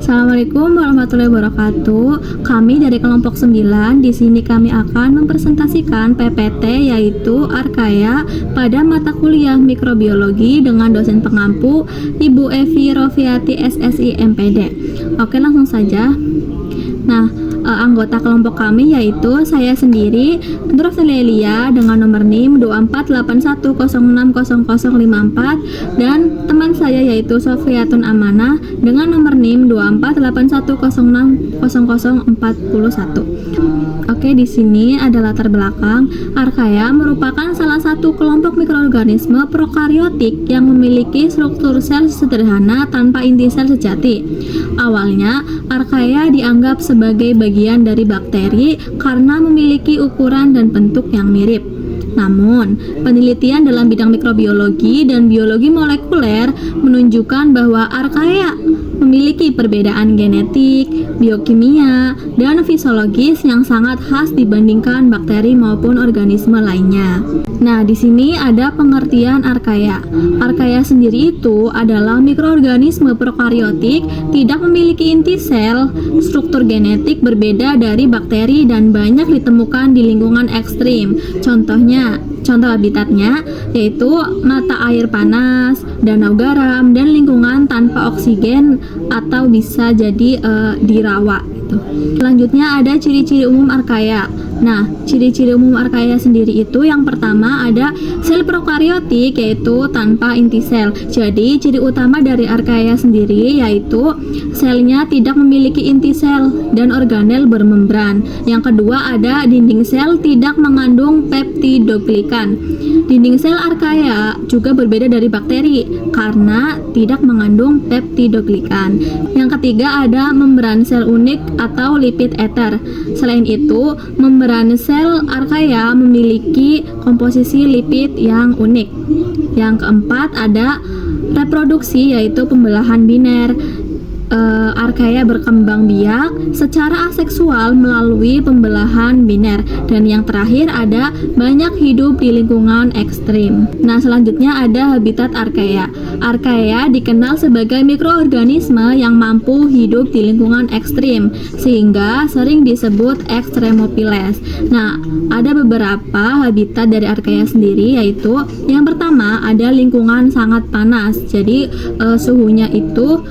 Assalamualaikum warahmatullahi wabarakatuh. Kami dari kelompok 9, di sini kami akan mempresentasikan PPT yaitu Archaea pada mata kuliah mikrobiologi dengan dosen pengampu Ibu Evi Rofiati SSI MPD. Oke, langsung saja. Nah, anggota kelompok kami yaitu saya sendiri, Nur Lelia dengan nomor NIM 2481060054 dan teman saya yaitu Sofiatun Amanah dengan nomor NIM 2481060041. Oke, di sini ada latar belakang. Archaea merupakan salah satu kelompok mikroorganisme prokariotik yang memiliki struktur sel sederhana tanpa inti sel sejati. Awalnya, Archaea dianggap sebagai bagian dari bakteri karena memiliki ukuran dan bentuk yang mirip. Namun, penelitian dalam bidang mikrobiologi dan biologi molekuler menunjukkan bahwa Archaea memiliki perbedaan genetik, biokimia, dan fisiologis yang sangat khas dibandingkan bakteri maupun organisme lainnya. Nah, di sini ada pengertian Archaea. Archaea sendiri itu adalah mikroorganisme prokariotik, tidak memiliki inti sel, struktur genetik berbeda dari bakteri dan banyak ditemukan di lingkungan ekstrim. Contoh habitatnya yaitu mata air panas, danau garam, dan lingkungan tanpa oksigen atau bisa jadi di rawa gitu. Selanjutnya ada ciri-ciri umum Archaea. Nah, ciri-ciri umum Archaea sendiri itu yang pertama ada sel prokariotik yaitu tanpa inti sel. Jadi, ciri utama dari Archaea sendiri yaitu selnya tidak memiliki inti sel dan organel bermembran. Yang kedua ada dinding sel tidak mengandung peptidoglikan. Dinding sel Archaea juga berbeda dari bakteri karena tidak mengandung peptidoglikan. Yang ketiga ada membran sel unik atau lipid ether. Selain itu, membran sel Archaea memiliki komposisi lipid yang unik. Yang keempat ada reproduksi yaitu pembelahan biner. Archaea berkembang biak secara aseksual melalui pembelahan biner. Dan yang terakhir ada banyak hidup di lingkungan ekstrim. Nah, selanjutnya ada habitat Archaea. Archaea dikenal sebagai mikroorganisme yang mampu hidup di lingkungan ekstrim sehingga sering disebut ekstremophiles. Nah, ada beberapa habitat dari Archaea sendiri yaitu yang pertama ada lingkungan sangat panas. Jadi suhunya itu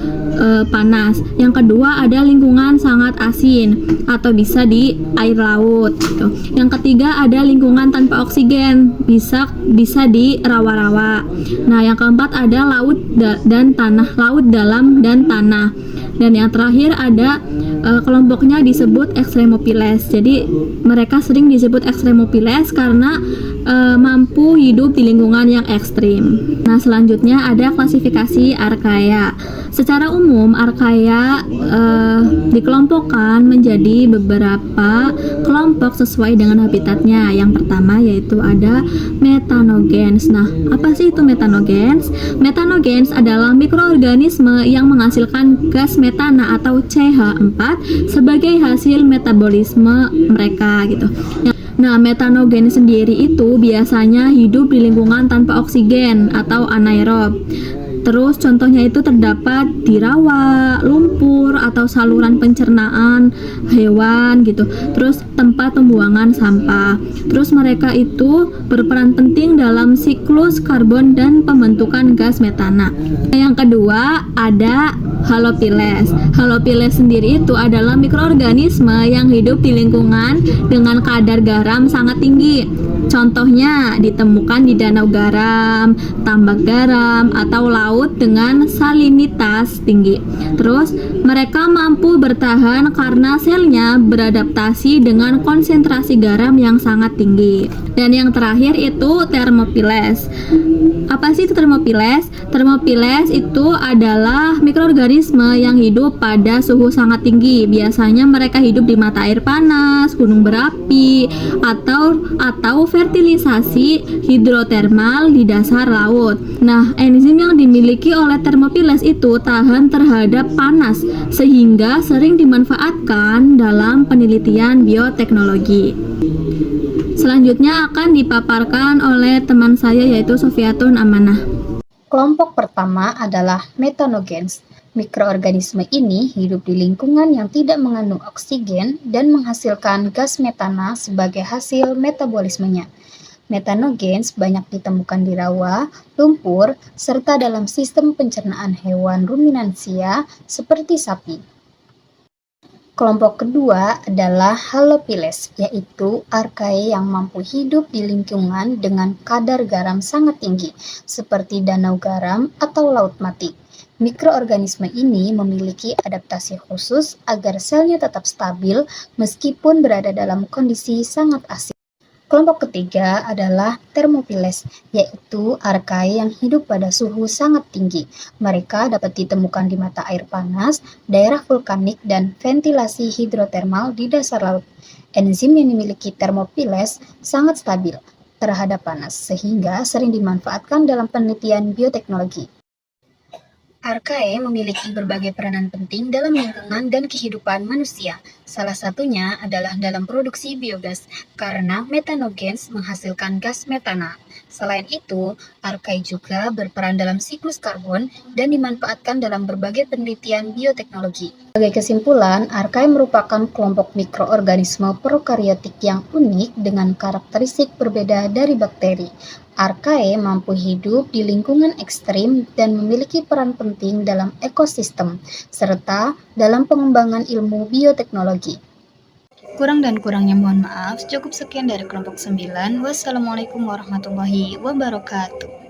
panas. Yang kedua ada lingkungan sangat asin atau bisa di air laut gitu. Yang ketiga ada lingkungan tanpa oksigen, bisa di rawa-rawa. Nah, yang keempat ada laut dan tanah, laut dalam dan tanah. Dan yang terakhir ada kelompoknya disebut ekstremophiles. Jadi mereka sering disebut ekstremophiles karena mampu hidup di lingkungan yang ekstrim. Nah, selanjutnya ada klasifikasi Archaea. Secara umum Archaea dikelompokkan menjadi beberapa kelompok sesuai dengan habitatnya. Yang pertama yaitu ada methanogens. Nah, apa sih itu methanogens? Methanogens adalah mikroorganisme yang menghasilkan gas metana atau CH4 sebagai hasil metabolisme mereka gitu. Nah, metanogen sendiri itu biasanya hidup di lingkungan tanpa oksigen atau anaerob. Terus contohnya itu terdapat di rawa, lumpur, atau saluran pencernaan hewan gitu. Terus tempat pembuangan sampah. Terus mereka itu berperan penting dalam siklus karbon dan pembentukan gas metana. Yang kedua ada Halophiles. Halophiles sendiri itu adalah mikroorganisme yang hidup di lingkungan dengan kadar garam sangat tinggi. Contohnya ditemukan di danau garam, tambak garam, atau laut dengan salinitas tinggi. Terus mereka mampu bertahan karena selnya beradaptasi dengan konsentrasi garam yang sangat tinggi. Dan yang terakhir itu Thermophiles. Apa sih itu Thermophiles? Thermophiles itu adalah mikroorganisme yang hidup pada suhu sangat tinggi. Biasanya mereka hidup di mata air panas, gunung berapi, atau fertilisasi hidrotermal di dasar laut. Nah, enzim yang dimiliki oleh Thermophiles itu tahan terhadap panas sehingga sering dimanfaatkan dalam penelitian bioteknologi. Selanjutnya akan dipaparkan oleh teman saya yaitu Sofiatun Amanah. Kelompok pertama adalah methanogens. Mikroorganisme ini hidup di lingkungan yang tidak mengandung oksigen dan menghasilkan gas metana sebagai hasil metabolismenya. Metanogens banyak ditemukan di rawa, lumpur, serta dalam sistem pencernaan hewan ruminansia seperti sapi. Kelompok kedua adalah Halopiles, yaitu archaea yang mampu hidup di lingkungan dengan kadar garam sangat tinggi, seperti danau garam atau laut mati. Mikroorganisme ini memiliki adaptasi khusus agar selnya tetap stabil meskipun berada dalam kondisi sangat asin. Kelompok ketiga adalah Thermophiles, yaitu archaea yang hidup pada suhu sangat tinggi. Mereka dapat ditemukan di mata air panas, daerah vulkanik, dan ventilasi hidrotermal di dasar laut. Enzim yang dimiliki Thermophiles sangat stabil terhadap panas, sehingga sering dimanfaatkan dalam penelitian bioteknologi. Archaea memiliki berbagai peranan penting dalam lingkungan dan kehidupan manusia. Salah satunya adalah dalam produksi biogas, karena metanogens menghasilkan gas metana. Selain itu, archaea juga berperan dalam siklus karbon dan dimanfaatkan dalam berbagai penelitian bioteknologi. Sebagai kesimpulan, archaea merupakan kelompok mikroorganisme prokariotik yang unik dengan karakteristik berbeda dari bakteri. Archaea mampu hidup di lingkungan ekstrim dan memiliki peran penting dalam ekosistem, serta dalam pengembangan ilmu bioteknologi. Kurang dan kurangnya mohon maaf, cukup sekian dari kelompok 9. Wassalamualaikum warahmatullahi wabarakatuh.